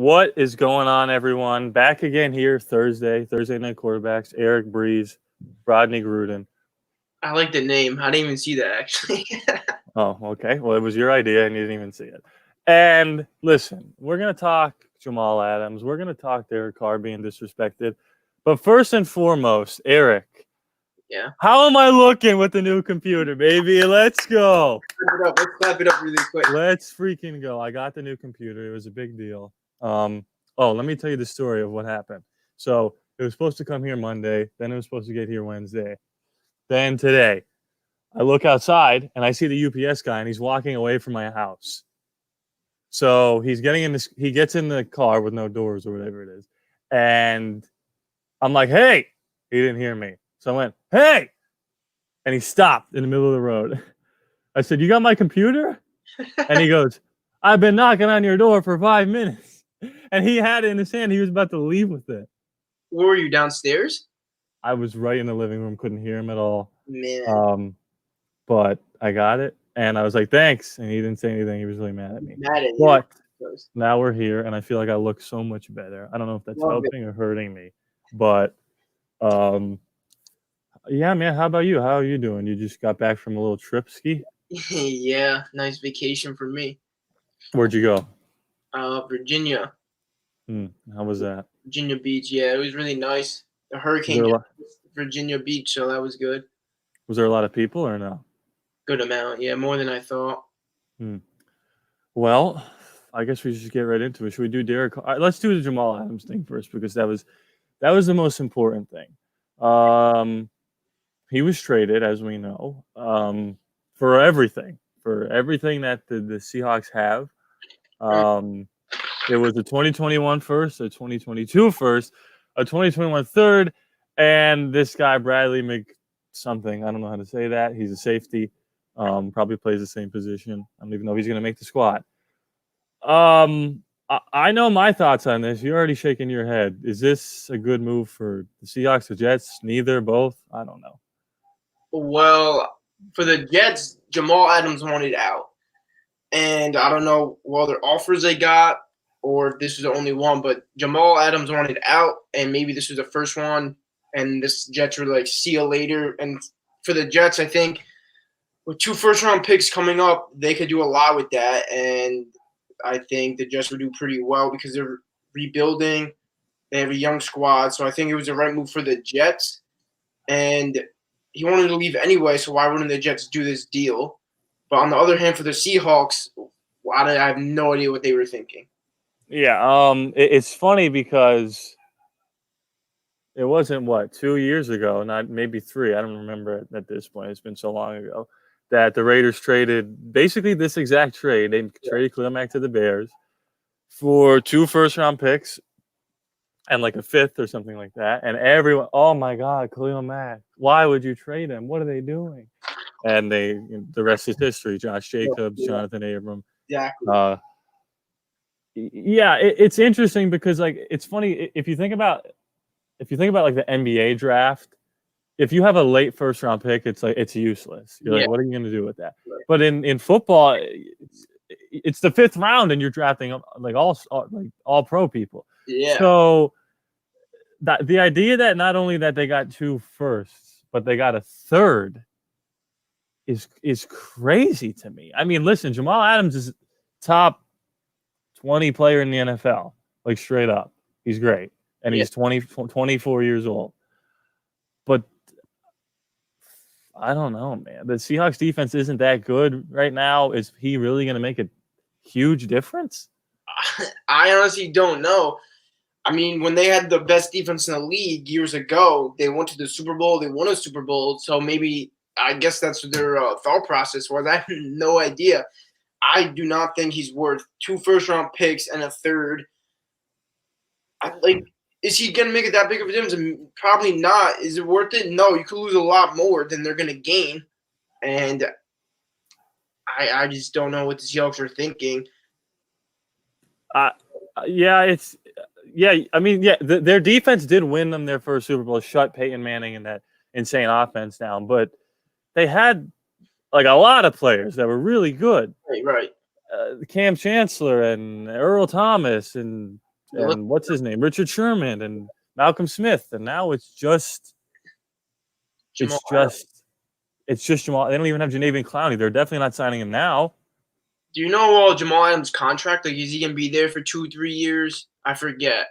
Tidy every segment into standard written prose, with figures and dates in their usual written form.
What is going on, everyone? Back again here Thursday Night Quarterbacks. Eric Breeze, Rodney Gruden. I like the name. I didn't even see that actually. Oh, okay. Well, it was your idea and you didn't even see it. And listen, we're going to talk Jamal Adams. We're going to talk Derek Carr being disrespected. But first and foremost, Eric, Yeah. how am I looking with the new computer, baby? Let's go. Let's clap it up really quick. Let's freaking go. I got the new computer. It was a big deal. Let me tell you the story of what happened. So it was supposed to come here Monday. Then it was supposed to get here Wednesday. Then today, I look outside and I see the UPS guy and he's walking away from my house. So he gets in the car with no doors or whatever it is. And I'm like, hey, he didn't hear me. So I went, hey, and he stopped in the middle of the road. I said, you got my computer? And he goes, I've been knocking on your door for 5 minutes. And he had it in his hand. He was about to leave with it. Where were you, downstairs? I was right in the living room. Couldn't hear him at all. Man. But I got it. And I was like, thanks. And he didn't say anything. He was really mad at me. Mad at But you. now we're here. And I feel like I look so much better. I don't know if that's helping or hurting me. But, yeah, man. How about you? How are you doing? You just got back from a little trip ski? Yeah. Nice vacation for me. Where'd you go? Virginia. How was that? Virginia Beach. Yeah, it was really nice. The hurricane hit Virginia Beach, so that was good. Was there a lot of people or no? Good amount. Yeah, more than I thought. Well, I guess we should just get right into it. Should we do Derek? Let's do the Jamal Adams thing first because that was the most important thing. He was traded, as we know, for everything that the Seahawks have. It was a 2021 first, a 2022 first, a 2021 third, and this guy Bradley something. I don't know how to say that. He's a safety. Probably plays the same position. I don't even know if he's going to make the squad. I know my thoughts on this. You're already shaking your head. Is this a good move for the Seahawks, the Jets? Neither, both? I don't know. Well, for the Jets, Jamal Adams wanted out. And I don't know what other offers they got or if this was the only one, but Jamal Adams wanted out, and maybe this was the first one, and this Jets were like, see you later. And for the Jets, I think with 2 first-round picks coming up, they could do a lot with that, and I think the Jets would do pretty well because they're rebuilding. They have a young squad, so I think it was the right move for the Jets. And he wanted to leave anyway, so why wouldn't the Jets do this deal? But on the other hand, for the Seahawks, I have no idea what they were thinking. Yeah, it's funny because it wasn't, 2 years ago, not maybe 3. I don't remember at this point. It's been so long ago that the Raiders traded basically this exact trade. They traded Khalil Mack to the Bears for 2 first-round picks and like a 5th or something like that. And everyone, oh my God, Khalil Mack, why would you trade him? What are they doing? And the rest is history. Josh Jacobs, Jonathan Abram. Exactly. Yeah, it's interesting because like it's funny if you think about like the NBA draft. If you have a late first-round pick, it's like it's useless. You're like, what are you going to do with that? Right. But in football, it's the 5th round, and you're drafting like all pro people. Yeah. So the idea that not only that they got 2 firsts, but they got a 3rd is crazy to me. I mean, listen, Jamal Adams is top 20 player in the NFL, like straight up. He's great. And he's 24 years old. But I don't know, man. The Seahawks defense isn't that good right now. Is he really going to make a huge difference? I honestly don't know. I mean, when they had the best defense in the league years ago, they went to the Super Bowl. They won a Super Bowl. So maybe I guess that's what their thought process was. I have no idea. I do not think he's worth 2 first-round picks and a 3rd. Is he going to make it that big of a difference? Probably not. Is it worth it? No, you could lose a lot more than they're going to gain. And I just don't know what the Seahawks are thinking. Their defense did win them their first Super Bowl, shut Peyton Manning and that insane offense down. But they had like a lot of players that were really good. Right. Cam Chancellor and Earl Thomas and and what's his name, Richard Sherman and Malcolm Smith, and now it's just Jamal. They don't even have Janavian Clowney. They're definitely not signing him now. Do you know Jamal Adams' contract? Like, is he gonna be there for 2-3 years? I forget.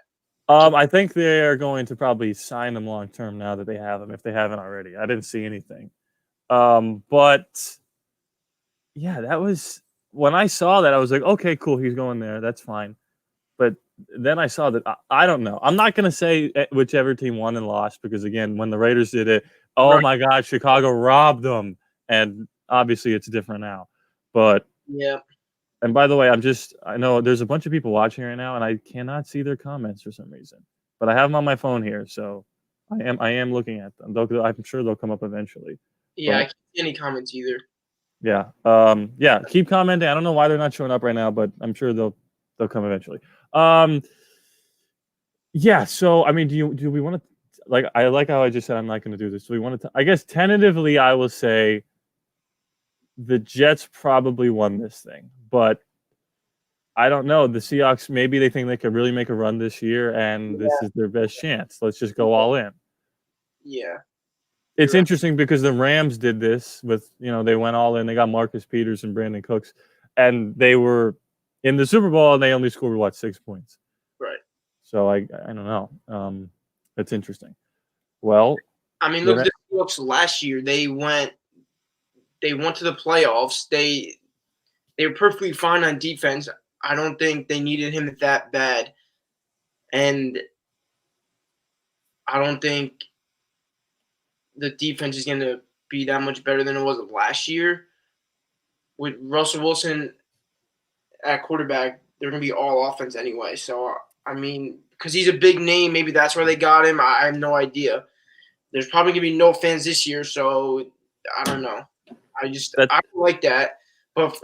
I think they're going to probably sign him long term now that they have him, if they haven't already. I didn't see anything. But yeah, that was when I saw that, I was like, okay, cool, he's going there. That's fine. But then I saw that I don't know. I'm not gonna say whichever team won and lost because again, when the Raiders did it, oh my God, Chicago robbed them, and obviously it's different now. But yeah. And by the way, I know there's a bunch of people watching right now, and I cannot see their comments for some reason. But I have them on my phone here, so I am looking at them. I'm sure they'll come up eventually. Yeah, I can't see any comments either. Yeah. Yeah, keep commenting. I don't know why they're not showing up right now, but I'm sure they'll come eventually. Yeah, so I mean, do we want to I like how I just said I'm not going to do this. Do we want to I guess tentatively I will say the Jets probably won this thing, but I don't know. The Seahawks, maybe they think they could really make a run this year, and this is their best chance. Let's just go all in. Yeah. It's interesting because the Rams did this with, they went all in. They got Marcus Peters and Brandon Cooks, and they were in the Super Bowl, and they only scored, 6 points? Right. So I don't know. That's interesting. Well, I mean, look at the Seahawks last year. They went to the playoffs. They were perfectly fine on defense. I don't think they needed him that bad. And I don't think the defense is going to be that much better than it was last year. With Russell Wilson at quarterback, they're going to be all offense anyway. So, I mean, because he's a big name, maybe that's where they got him. I have no idea. There's probably going to be no fans this year, so I don't know. I don't like that. But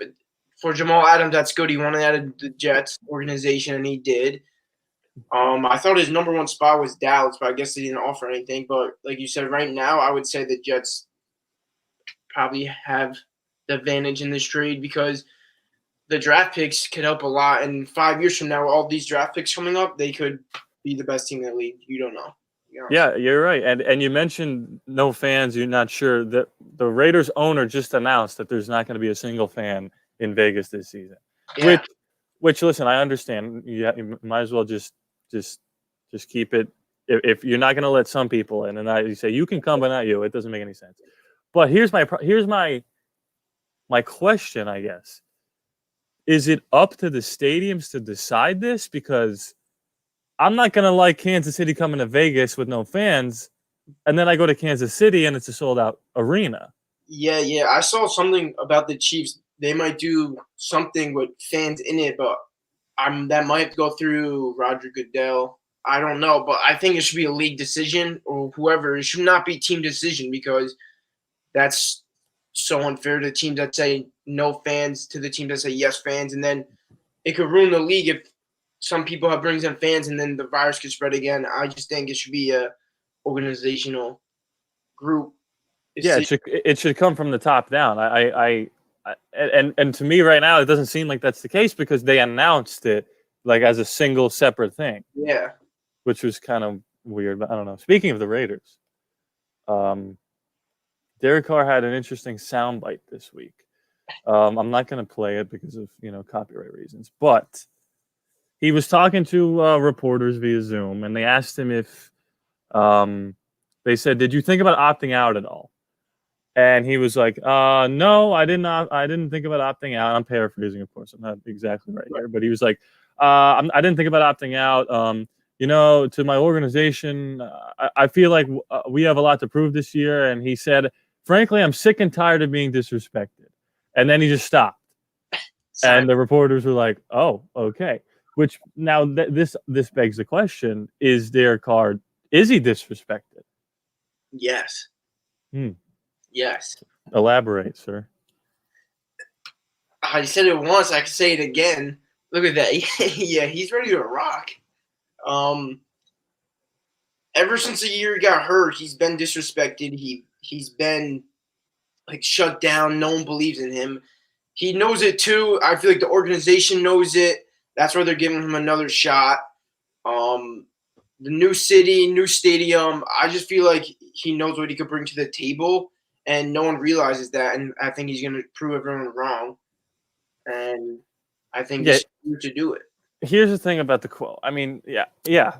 for Jamal Adams, that's good. He wanted out of the Jets organization, and he did. I thought his number one spot was Dallas, but I guess they didn't offer anything. But like you said, right now, I would say the Jets probably have the advantage in this trade because the draft picks could help a lot. And 5 years from now, all these draft picks coming up, they could be the best team in the league. You don't know. Yeah, you're right. And you mentioned no fans. You're not sure that the Raiders owner just announced that there's not going to be a single fan in Vegas this season. Yeah. Which listen, I understand. You might as well just keep it. If you're not going to let some people in, and you say you can come, but not you, it doesn't make any sense. But here's my question, I guess. Is it up to the stadiums to decide this? Because I'm not going to like Kansas City coming to Vegas with no fans, and then I go to Kansas City and it's a sold-out arena. Yeah. I saw something about the Chiefs. They might do something with fans in it, but that might have to go through Roger Goodell. I don't know, but I think it should be a league decision or whoever. It should not be team decision because that's so unfair to the teams that say no fans to the teams that say yes fans, and then it could ruin the league if some people brings in fans and then the virus could spread again. I just think it should be a organizational group. Yeah, it should come from the top down. And to me right now, it doesn't seem like that's the case because they announced it like as a single separate thing. Yeah, which was kind of weird, but I don't know. Speaking of the Raiders, Derek Carr had an interesting soundbite this week. I'm not going to play it because of copyright reasons, but he was talking to reporters via Zoom, and they asked him if they said, "Did you think about opting out at all?" And he was like, "No, I did not. I didn't think about opting out." I'm paraphrasing, of course. I'm not exactly right here, but he was like, "I didn't think about opting out. To my organization, I feel like we have a lot to prove this year." And he said, "Frankly, I'm sick and tired of being disrespected." And then he just stopped. And the reporters were like, "Oh, okay." Which now this begs the question: is Derek Carr, is he disrespected? Yes. Yes. Elaborate, sir. I said it once. I can say it again. Look at that. Yeah, he's ready to rock. Ever since the year he got hurt, he's been disrespected. He's been shut down. No one believes in him. He knows it too. I feel like the organization knows it. That's why they're giving him another shot. The new city, new stadium. I just feel like he knows what he could bring to the table, and no one realizes that. And I think he's going to prove everyone wrong. And I think Yeah. this year to do it. Here's the thing about the quote. I mean, yeah.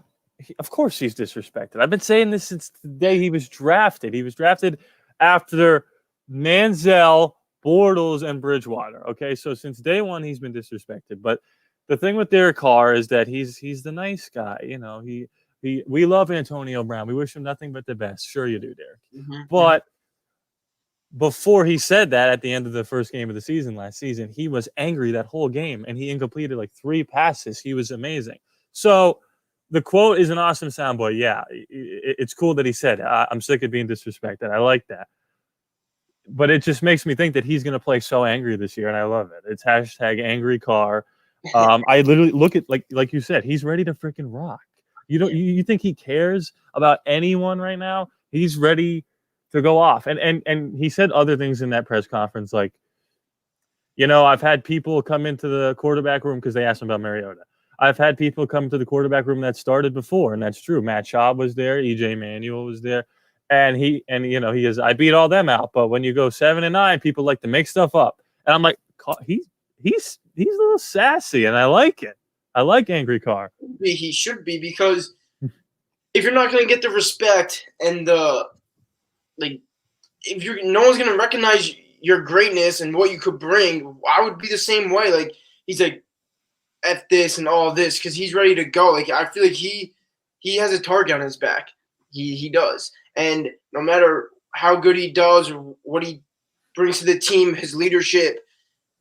Of course he's disrespected. I've been saying this since the day he was drafted. He was drafted after Manziel, Bortles, and Bridgewater. Okay, so since day one he's been disrespected. But the thing with Derek Carr is that he's the nice guy. You know, we love Antonio Brown. We wish him nothing but the best. Sure you do, Derek. Mm-hmm. But before he said that at the end of the first game of the season last season, he was angry that whole game, and he incompleted like 3 passes. He was amazing. So the quote is an awesome soundboy. Yeah, it's cool that he said, I'm sick of being disrespected. I like that. But it just makes me think that he's going to play so angry this year, and I love it. It's hashtag angry Carr. I literally look at, like you said, he's ready to freaking rock. You think he cares about anyone right now? He's ready to go off. And he said other things in that press conference, like, I've had people come into the quarterback room because they asked him about Mariota. I've had people come to the quarterback room that started before, and that's true. Matt Schaub was there, EJ Manuel was there, and he goes, I beat all them out, but when you go 7-9, people like to make stuff up. And I'm like, he's a little sassy, and I like it. I like angry Carr. He should be, because if you're not going to get the respect and no one's going to recognize your greatness and what you could bring, I would be the same way. Like, he's like, F this and all this, because he's ready to go. Like, I feel like he has a target on his back. He does. And no matter how good he does or what he brings to the team, his leadership,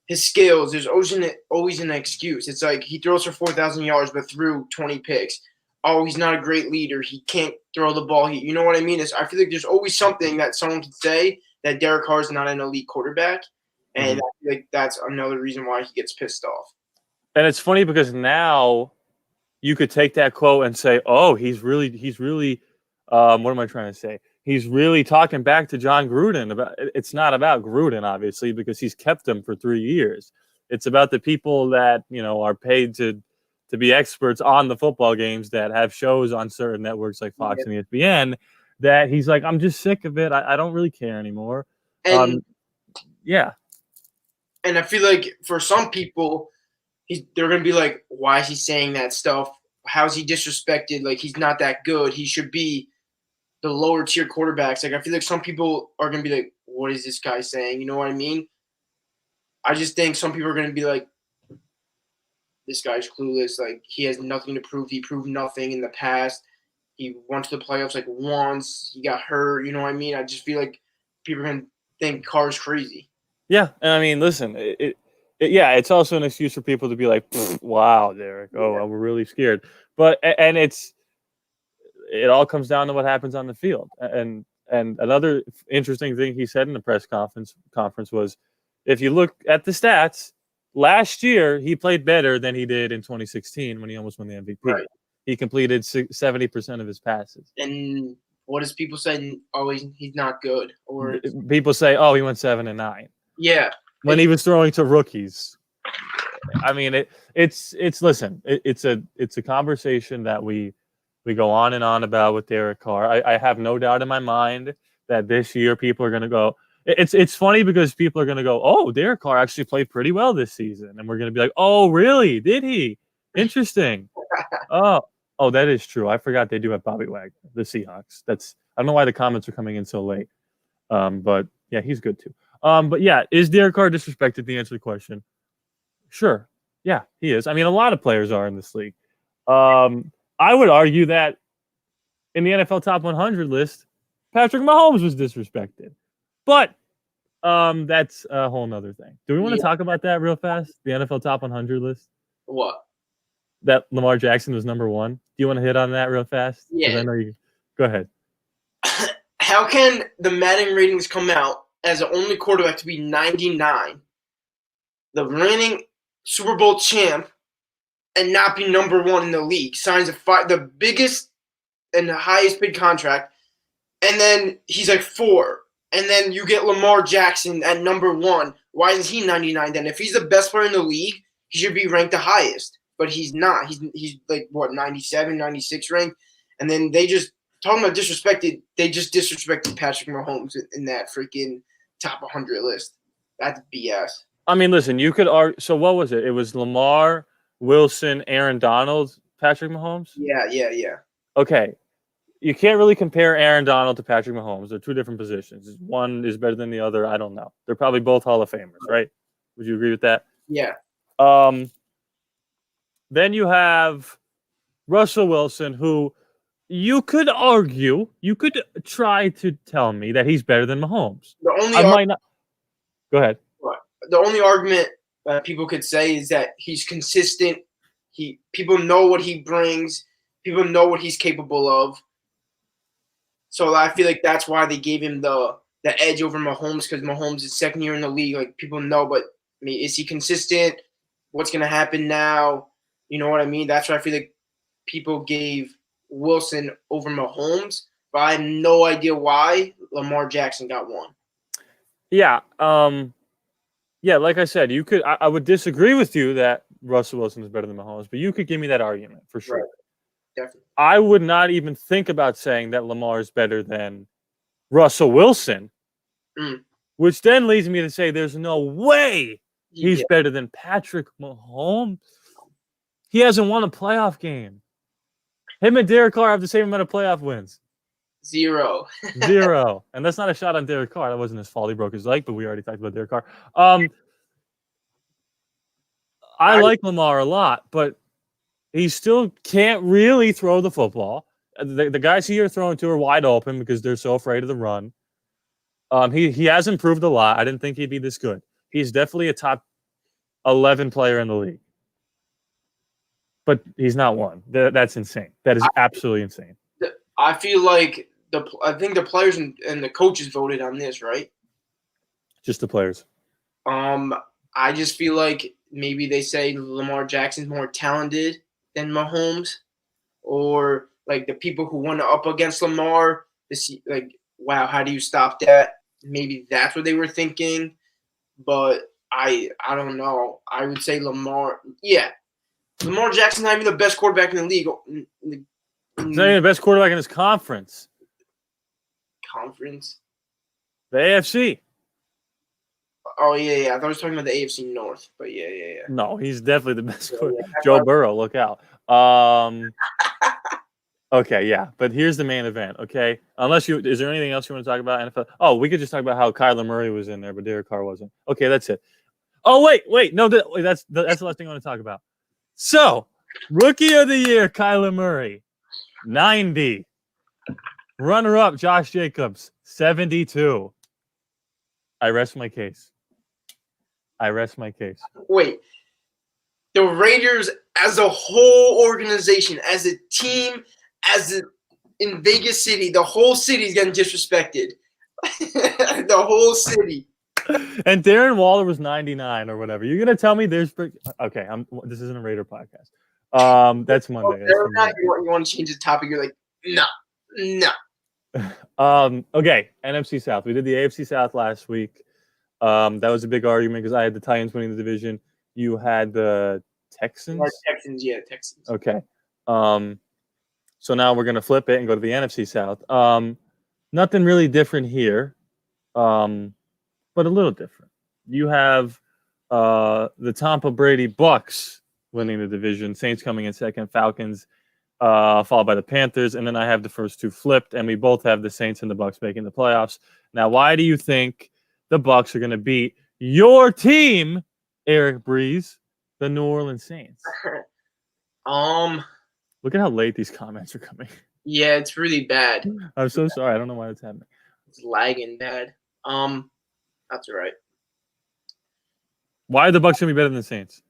his skills, there's always an excuse. It's like he throws for 4,000 yards but threw 20 picks. Oh, he's not a great leader. He can't throw the ball. You know what I mean? I feel like there's always something that someone can say that Derek Carr is not an elite quarterback. And I feel like that's another reason why he gets pissed off. And it's funny because now you could take that quote and say, oh, he's really what am I trying to say? He's really talking back to John Gruden. It's not about Gruden, obviously, because he's kept him for 3 years. It's about the people that, are paid to be experts on the football games, that have shows on certain networks like Fox and ESPN, that he's like, I'm just sick of it. I don't really care anymore. And yeah. And I feel like for some people, they're going to be like, why is he saying that stuff? How's he disrespected? Like, he's not that good. He should be the lower tier quarterbacks. Like, I feel like some people are going to be like, what is this guy saying? You know what I mean? I just think some people are going to be like, this guy's clueless. Like, he has nothing to prove. He proved nothing in the past. He went to the playoffs like once. He got hurt. You know what I mean? I just feel like people are going to think Carr's crazy. Yeah. And I mean, listen, it's also an excuse for people to be like, wow, Derek. Oh, we're really scared. But it all comes down to what happens on the field. And another interesting thing he said in the press conference was, if you look at the stats, last year he played better than he did in 2016 when he almost won the MVP. Right. He completed 70% of his passes. And what does people say? Oh, he's not good. Or people say, oh, he went 7-9. Yeah. When he was throwing to rookies. I mean, it's a conversation that we go on and on about with Derek Carr. I have no doubt in my mind that this year people are going to go. It's funny because people are going to go, oh, Derek Carr actually played pretty well this season, and we're going to be like, oh, really? Did he? Interesting. Oh, that is true. I forgot they do have Bobby Wagner, the Seahawks. I don't know why the comments are coming in so late. But yeah, he's good too. But yeah, is Derek Carr disrespected? The answer to the question, sure. Yeah, he is. I mean, a lot of players are in this league. I would argue that in the NFL top 100 list, Patrick Mahomes was disrespected. But that's a whole nother thing. Do we want to talk about that real fast? The NFL top 100 list? What? That Lamar Jackson was number 1. Do you want to hit on that real fast? Yeah. I know you. Go ahead. How can the Madden ratings come out as the only quarterback to be 99, the reigning Super Bowl champ, and not be number 1 in the league? Signs the biggest and the highest paid contract, and then he's like 4. And then you get Lamar Jackson at number 1. Why isn't he 99 then? If he's the best player in the league, he should be ranked the highest. but he's not. He's like what 97, 96 ranked, and then they just talking about disrespected. They just disrespected Patrick Mahomes in that freaking top 100 list. That's BS. I mean, listen, you could argue. So what was it? It was Lamar, Wilson, Aaron Donald, Patrick Mahomes. Yeah. Okay, you can't really compare Aaron Donald to Patrick Mahomes. They're two different positions. One is better than the other. I don't know. They're probably both Hall of Famers, right? Would you agree with that? Yeah. Then you have Russell Wilson, who you could argue, you could try to tell me that he's better than Mahomes. I might not. Go ahead. The only argument that people could say is that he's consistent. People know what he brings. People know what he's capable of. So I feel like that's why they gave him the edge over Mahomes, because Mahomes is second year in the league. Like, people know, but I mean, is he consistent? What's going to happen now? You know what I mean? That's why I feel like people gave Wilson over Mahomes, but I have no idea why Lamar Jackson got one. Yeah. Yeah, like I said, you could. I would disagree with you that Russell Wilson is better than Mahomes, but you could give me that argument for sure. Right. Definitely. I would not even think about saying that Lamar is better than Russell Wilson, which then leads me to say there's no way he's better than Patrick Mahomes. He hasn't won a playoff game. Him and Derek Carr have the same amount of playoff wins. 0. 0. And that's not a shot on Derek Carr. That wasn't his fault. He broke his leg, but we already talked about Derek Carr. I like Lamar a lot, but he still can't really throw the football. The guys he are throwing to are wide open because they're so afraid of the run. He has improved a lot. I didn't think he'd be this good. He's definitely a top 11 player in the league. But he's not one. That's insane. That is absolutely insane. I feel like I think the players and the coaches voted on this, right? Just the players. I just feel like maybe they say Lamar Jackson's more talented than Mahomes, or like the people who went up against Lamar, like, wow, how do you stop that? Maybe that's what they were thinking, but I don't know. I would say Lamar. Yeah, Lamar Jackson's not even the best quarterback in the league. He's not even the best quarterback in his conference. The AFC. Oh, yeah. I thought I was talking about the AFC North, but yeah. No, he's definitely the best. Joe Burrow, look out. Okay, yeah. But here's the main event, okay? Is there anything else you want to talk about, NFL? Oh, we could just talk about how Kyler Murray was in there, but Derek Carr wasn't. Okay, that's it. Oh, wait. No, that's the last thing I want to talk about. So, Rookie of the Year, Kyler Murray, 90. Runner-up, Josh Jacobs, 72. I rest my case. Wait. The Raiders as a whole organization, as a team, in Vegas City, the whole city is getting disrespected. The whole city. And Darren Waller was 99 or whatever. You're going to tell me there's – okay, this isn't a Raider podcast. That's Monday. You want to change the topic. You're like, no. Okay, NFC South. We did the AFC South last week. That was a big argument because I had the Titans winning the division. You had the Texans? Texans. Okay. So now we're going to flip it and go to the NFC South. Nothing really different here, but a little different. You have the Tampa Brady Bucks winning the division, Saints coming in second, Falcons followed by the Panthers, and then I have the first two flipped, and we both have the Saints and the Bucks making the playoffs. Now, why do you think the Bucks are going to beat your team, Eric Breeze, the New Orleans Saints? Look at how late these comments are coming. Yeah, it's really bad. I'm so sorry. I don't know why that's happening. It's lagging bad. That's all right. Why are the Bucks going to be better than the Saints?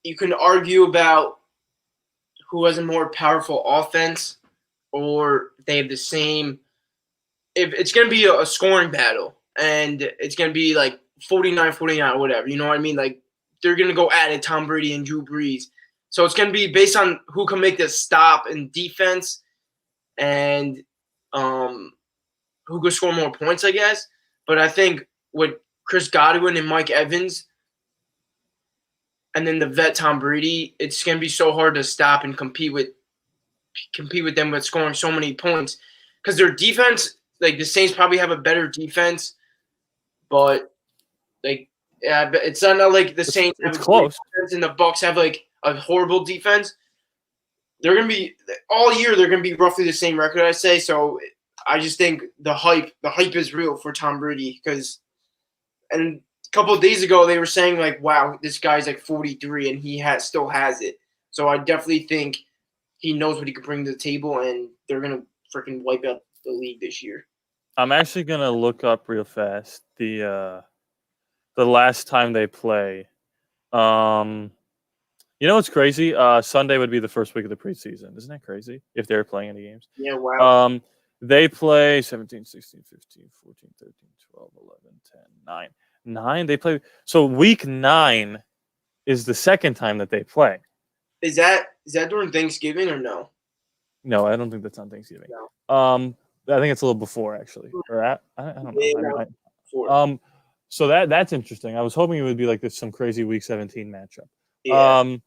You can argue about who has a more powerful offense, or they have the same. If it's going to be a scoring battle, and it's going to be like 49-49 or whatever, you know what I mean? Like, they're going to go at it, Tom Brady and Drew Brees. So it's going to be based on who can make the stop in defense and who can score more points, I guess. But I think with Chris Godwin and Mike Evans, and then the vet Tom Brady, it's gonna be so hard to stop and compete with them with scoring so many points because their defense, like the Saints, probably have a better defense, but like yeah, but it's not like the Saints have It's a great close. defense and the Bucks have like a horrible defense. They're gonna be all year. They're gonna be roughly the same record, I say. So I just think the hype is real for Tom Brady because and a couple of days ago they were saying like, wow, this guy's like 43 and he still has it. So I definitely think he knows what he could bring to the table, and they're gonna freaking wipe out the league this year. I'm actually gonna look up real fast the last time they play. You know what's crazy? Sunday would be the first week of the preseason. Isn't that crazy? If they're playing any games. Yeah, wow. They play 17, 16, 15, 14, 13, 12, 11, 10, 9. 9, they play. So week 9 is the second time that they play. Is that during Thanksgiving or no? No, I don't think that's on Thanksgiving. No. I think it's a little before actually. Or I don't know. Yeah, So that's interesting. I was hoping it would be like this some crazy week 17 matchup. yeah.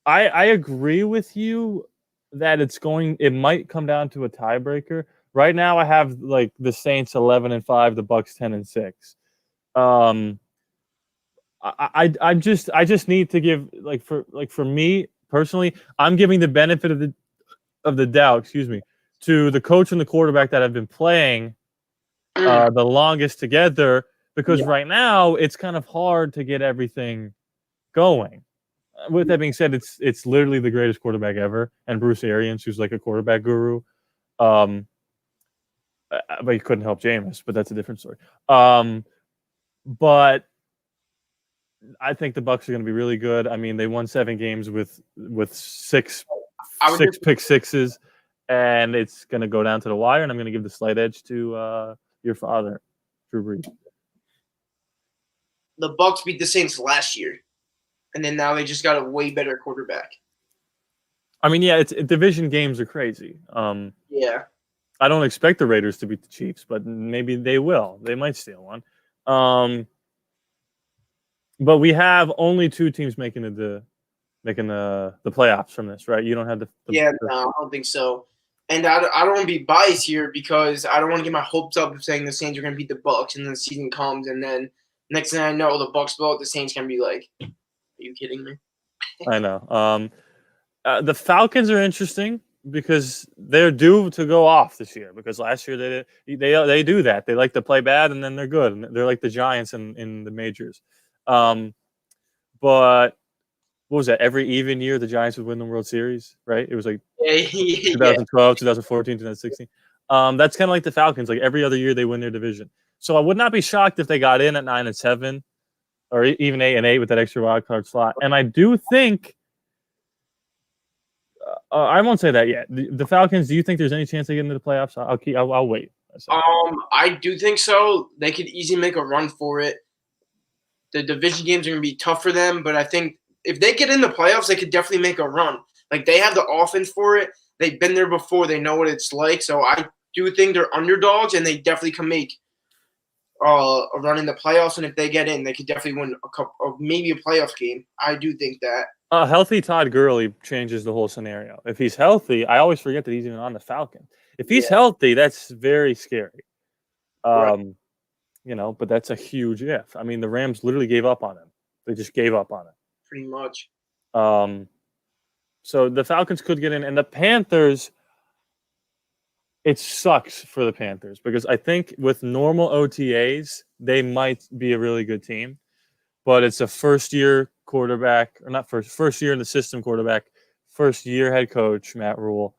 I agree with you that it might come down to a tiebreaker. Right now I have like the Saints 11-5, the Bucks 10-6. I just need to give for me personally, I'm giving the benefit of the doubt, excuse me, to the coach and the quarterback that have been playing the longest together, because right now it's kind of hard to get everything going. With that being said, it's literally the greatest quarterback ever, and Bruce Arians, who's like a quarterback guru, but he couldn't help Jameis, but that's a different story. But I think the Bucks are going to be really good. I mean, they won 7 games with six pick sixes, and it's going to go down to the wire. And I'm going to give the slight edge to your father, Drew Brees. The Bucks beat the Saints last year, and then now they just got a way better quarterback. I mean, yeah, division games are crazy. Yeah. I don't expect the Raiders to beat the Chiefs, but maybe they will. They might steal one. But we have only 2 teams making the playoffs from this, right? You don't have the no, I don't think so. And I don't want to be biased here because I don't want to get my hopes up of saying the Saints are going to beat the Bucks, and then the season comes, and then next thing I know, the Bucks blow out the Saints. Can be like, are you kidding me? I know. The Falcons are interesting because they're due to go off this year. Because last year they do that. They like to play bad and then they're good. And they're like the Giants in the majors. But what was that? Every even year the Giants would win the World Series, right? It was like 2012, 2014, 2016. That's kind of like the Falcons. Like every other year they win their division. So I would not be shocked if they got in at 9-7 or even 8-8 with that extra wild card slot. And I do think. I won't say that yet. The Falcons. Do you think there's any chance they get into the playoffs? I'll wait. I do think so. They could easily make a run for it. The division games are going to be tough for them, but I think if they get in the playoffs, they could definitely make a run. Like they have the offense for it. They've been there before. They know what it's like. So I do think they're underdogs, and they definitely can make a run in the playoffs. And if they get in, they could definitely win maybe a playoff game. I do think that. A healthy Todd Gurley changes the whole scenario. If he's healthy, I always forget that he's even on the Falcons. If he's healthy, that's very scary. Right. But that's a huge if. I mean, the Rams literally gave up on him. They just gave up on it. Pretty much. So the Falcons could get in, and the Panthers. It sucks for the Panthers because I think with normal OTAs, they might be a really good team, but it's a first-year quarterback, or not first year in the system quarterback, first-year head coach, Matt Rule.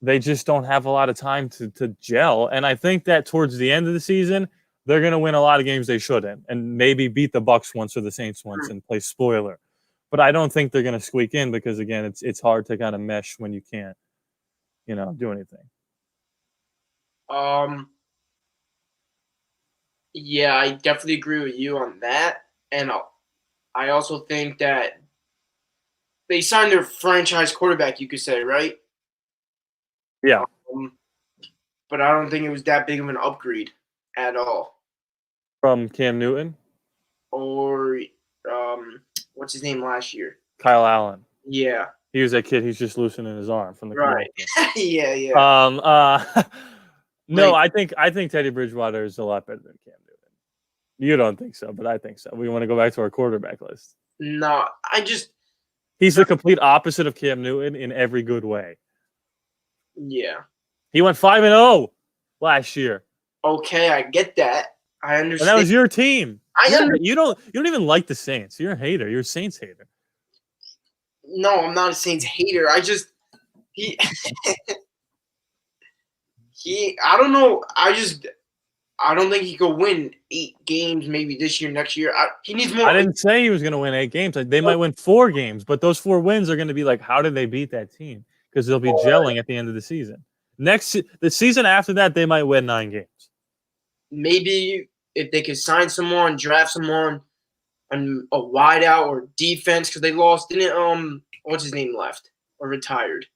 They just don't have a lot of time to gel, and I think that towards the end of the season, they're going to win a lot of games they shouldn't, and maybe beat the Bucks once or the Saints once and play spoiler. But I don't think they're going to squeak in because, again, it's hard to kind of mesh when you can't, do anything. Yeah, I definitely agree with you on that, and I also think that they signed their franchise quarterback, you could say, right? Yeah. But I don't think it was that big of an upgrade at all. From Cam Newton? Or what's his name last year? Kyle Allen. Yeah. He was that kid. He's just loosening his arm from the Right. commotion. yeah. No, Like, I think Teddy Bridgewater is a lot better than Cam Newton. You don't think so, but I think so. We want to go back to our quarterback list. no, He's the complete opposite of Cam Newton in every good way. yeah. He went 5-0 last year, Okay, I get that. I and understand. that was your team. I You don't even like the Saints. You're a hater. You're a Saints hater. No, I'm not a Saints hater. He I don't know. I don't think he could win 8 games maybe this year, next year. He needs more. I didn't say he was going to win 8 games. They might win 4 games, but those 4 wins are going to be like, how did they beat that team? Because they'll be gelling at the end of the season. The season after that, they might win 9 games. Maybe if they could sign someone, draft someone, and a wideout or defense, because they lost. Didn't what's his name left or retired?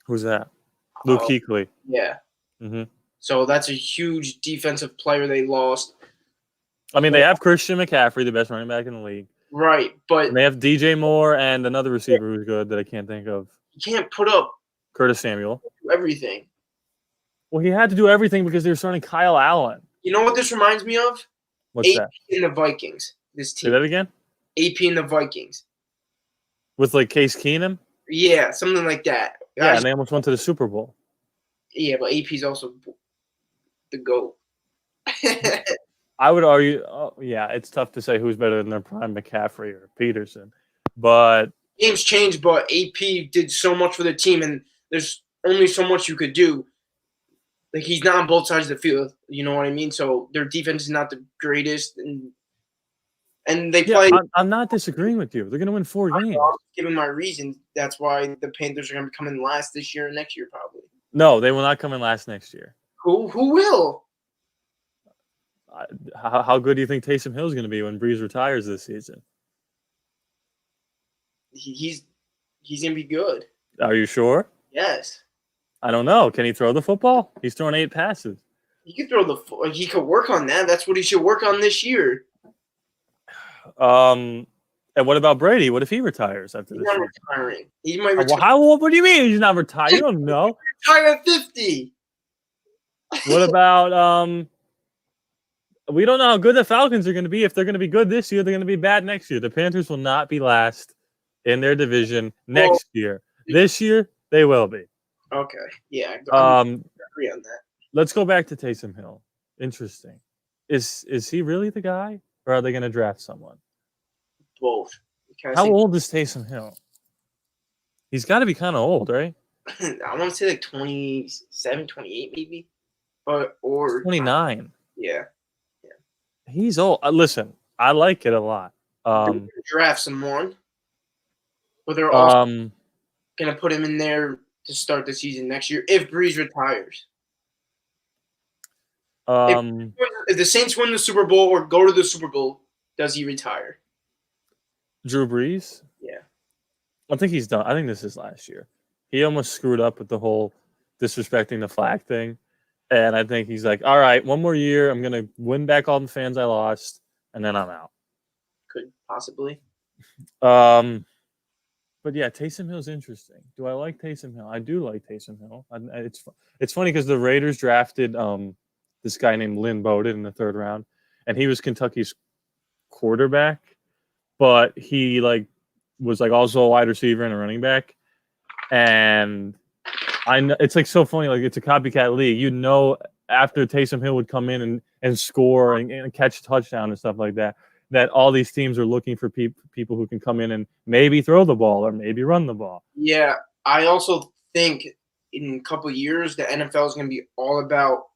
Who's that? Luke Kuechly. Yeah. Mm-hmm. So that's a huge defensive player they lost. I mean, they have Christian McCaffrey, the best running back in the league. Right, but And they have DJ Moore and another receiver who's good that I can't think of. you can't put up Curtis Samuel. everything. Well, he had to do everything because they were starting Kyle Allen. You know what this reminds me of? What's that? In the Vikings. This Say team. that again? AP in the Vikings. With like Case Keenum? Yeah, something like that. Yeah, and they almost went to the Super Bowl. Yeah, but AP's also the GOAT. I would argue, it's tough to say who's better than their prime, McCaffrey or Peterson. But games changed, but AP did so much for the team, and there's only so much you could do. Like, he's not on both sides of the field. You know what I mean? So their defense is not the greatest, and they play. I'm not disagreeing with you. They're going to win 4 games. I'm giving my reasons. That's why the Panthers are going to come in last this year and next year, probably. No, they will not come in last next year. Who will? How good do you think Taysom Hill is going to be when Breeze retires this season? He's going to be good. Are you sure? Yes. I don't know. Can he throw the football? He's thrown 8 passes. He could he could work on that. That's what he should work on this year. And what about Brady? What if he retires after this? He's not retiring. He might retire. What do you mean he's not retired? You don't know. Retire at 50. What about we don't know how good the Falcons are going to be. If they're going to be good this year, they're going to be bad next year. The Panthers will not be last in their division next year. This year, they will be. Okay. Yeah. I agree on that. Let's go back to Taysom Hill. Interesting. Is he really the guy, or are they going to draft someone? Both. How old is Taysom Hill? He's got to be kind of old, right? I want to say like 27, 28 maybe. Or 29. Yeah. He's old. Listen, I like it a lot. Draft someone, but they're also going to put him in there to start the season next year if Breeze retires. If the Saints win the Super Bowl or go to the Super Bowl, does he retire? Drew Brees? Yeah. I think he's done. I think this is last year. He almost screwed up with the whole disrespecting the flag thing. And I think he's like, all right, one more year. I'm going to win back all the fans I lost, and then I'm out. Could possibly. But yeah, Taysom Hill's interesting. Do I like Taysom Hill? I do like Taysom Hill. It's funny because the Raiders drafted this guy named Lynn Bowden in the 3rd round, and he was Kentucky's quarterback, but he was also a wide receiver and a running back. And I know it's so funny, it's a copycat league. After Taysom Hill would come in and score and catch a touchdown and stuff like that, that all these teams are looking for people who can come in and maybe throw the ball or maybe run the ball. Yeah, I also think in a couple of years the NFL is going to be all about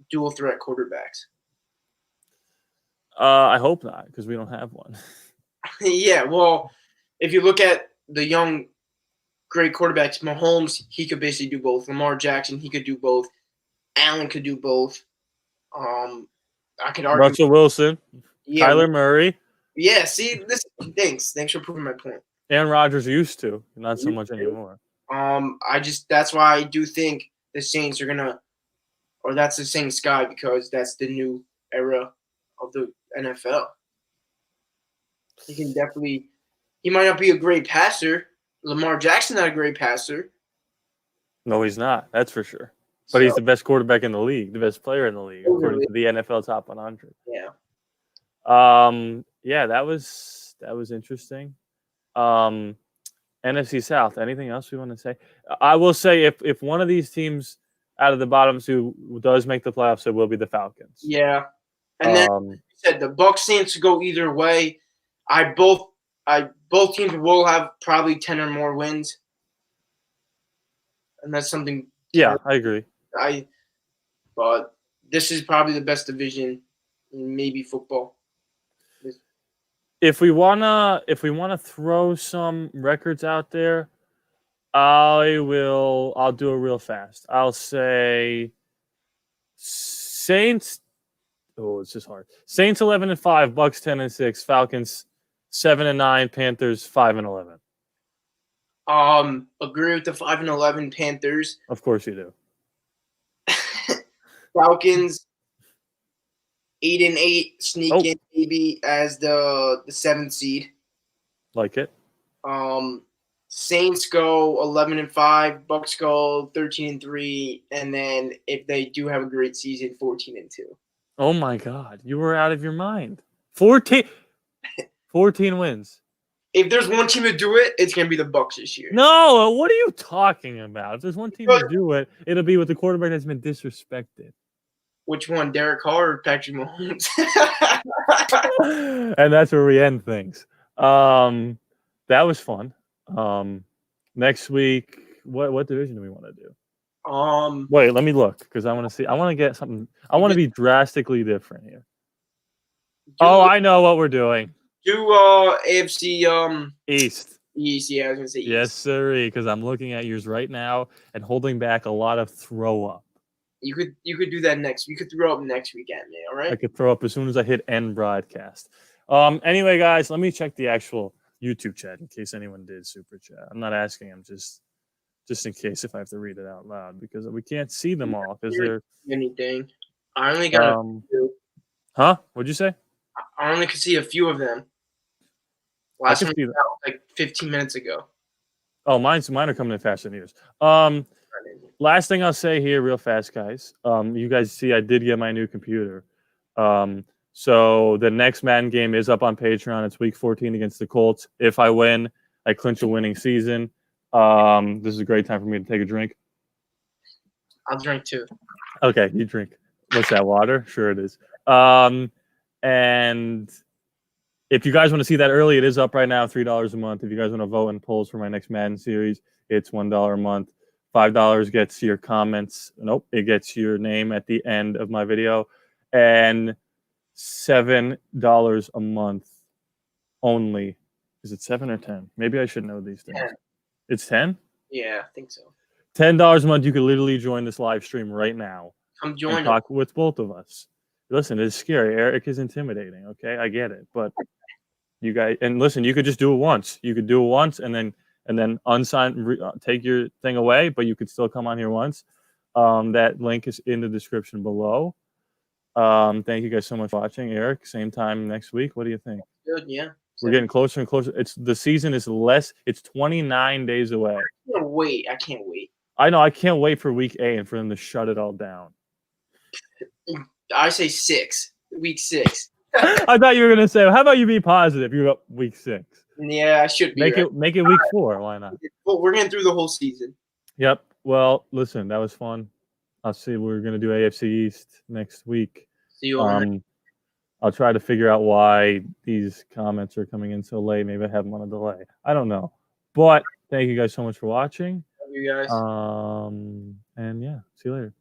dual threat quarterbacks. I hope not, because we don't have one. Yeah, well, if you look at the young great quarterbacks, Mahomes, he could basically do both. Lamar Jackson, he could do both. Allen could do both. I could argue Russell Wilson, Kyler Murray. Yeah, see, thanks for proving my point. Aaron Rodgers used to, not so much anymore. That's why I do think the Saints are gonna, or that's the Saints guy, because that's the new era of the NFL. He can definitely He might not be a great passer. Lamar Jackson not a great passer. No, he's not. That's for sure. But So, he's the best quarterback in the league, the best player in the league, according really, to the NFL Top 100. yeah. Yeah, that was interesting. NFC South. Anything else we want to say? I will say if one of these teams out of the bottom two does make the playoffs, it will be the Falcons. Yeah. And then you said the Bucs seems to go either way. Both teams will have probably 10 or more wins. And that's something Yeah, I agree. But this is probably the best division in maybe football. If we wanna throw some records out there, I'll do it real fast. I'll say Saints. Oh, it's just hard. Saints 11-5, Bucks 10-6, Falcons 7-9, Panthers 5-11. Agree with the 5-11 Panthers. Of course you do. Falcons 8-8, sneak in maybe as the 7th seed. Like it. Saints go 11-5, Bucks go 13-3, and then if they do have a great season, 14-2. Oh my God, you were out of your mind. 14 wins. If there's one team to do it, it's gonna be the Bucks this year. No, what are you talking about? If there's one team to do it, it'll be with the quarterback that's been disrespected. Which one, Derek Carr or Patrick Mahomes? And that's where we end things. That was fun. Next week, what division do we want to do? Wait, let me look because I want to see. I want to get something. I want to be drastically different here. I know what we're doing. Do AFC East. Yeah, I was gonna say East. Yes, sir. Because I'm looking at yours right now and holding back a lot of throw up. You could do that next. You could throw up next weekend, man. All right. I could throw up as soon as I hit end broadcast. Anyway, guys, let me check the actual YouTube chat in case anyone did super chat. I'm not asking them, just in case if I have to read it out loud because we can't see them all because they're anything. I only got a few. Huh? What'd you say? I only could see a few of them. Last one like 15 minutes ago. Oh, mine are coming in faster than yours. Last thing I'll say here, real fast, guys. You guys see, I did get my new computer. So the next Madden game is up on Patreon. It's Week 14 against the Colts. If I win, I clinch a winning season. This is a great time for me to take a drink. I'll drink too. Okay, you drink. What's that, water? Sure it is. And if you guys want to see that early, it is up right now, $3 a month. If you guys want to vote in polls for my next Madden series, it's $1 a month. $5 gets your comments. Nope, it gets your name at the end of my video. And $7 a month only. Is it 7 or 10? Maybe I should know these things. 10. It's 10? Yeah, I think so. $10 a month. You could literally join this live stream right now. Come join and talk with both of us. Listen, it's scary. Eric is intimidating. Okay, I get it, but you guys, and listen, you could just do it once. You could do it once, and then unsign, take your thing away, but you could still come on here once. That link is in the description below. Thank you guys so much for watching. Eric, same time next week. What do you think? Good, yeah. We're getting closer and closer. The season is less. It's 29 days away. I can't wait. I know. I can't wait for week 8 and for them to shut it all down. I say 6. Week 6. I thought you were gonna say, how about you be positive? You're up week 6. Yeah, I should be. Make it week 4. Why not? Well, we're getting through the whole season. Yep. Well, listen, that was fun. I'll see. We're gonna do AFC East next week. See you on. I'll try to figure out why these comments are coming in so late. Maybe I have them on a delay. I don't know. But thank you guys so much for watching. Love you guys. And yeah, see you later.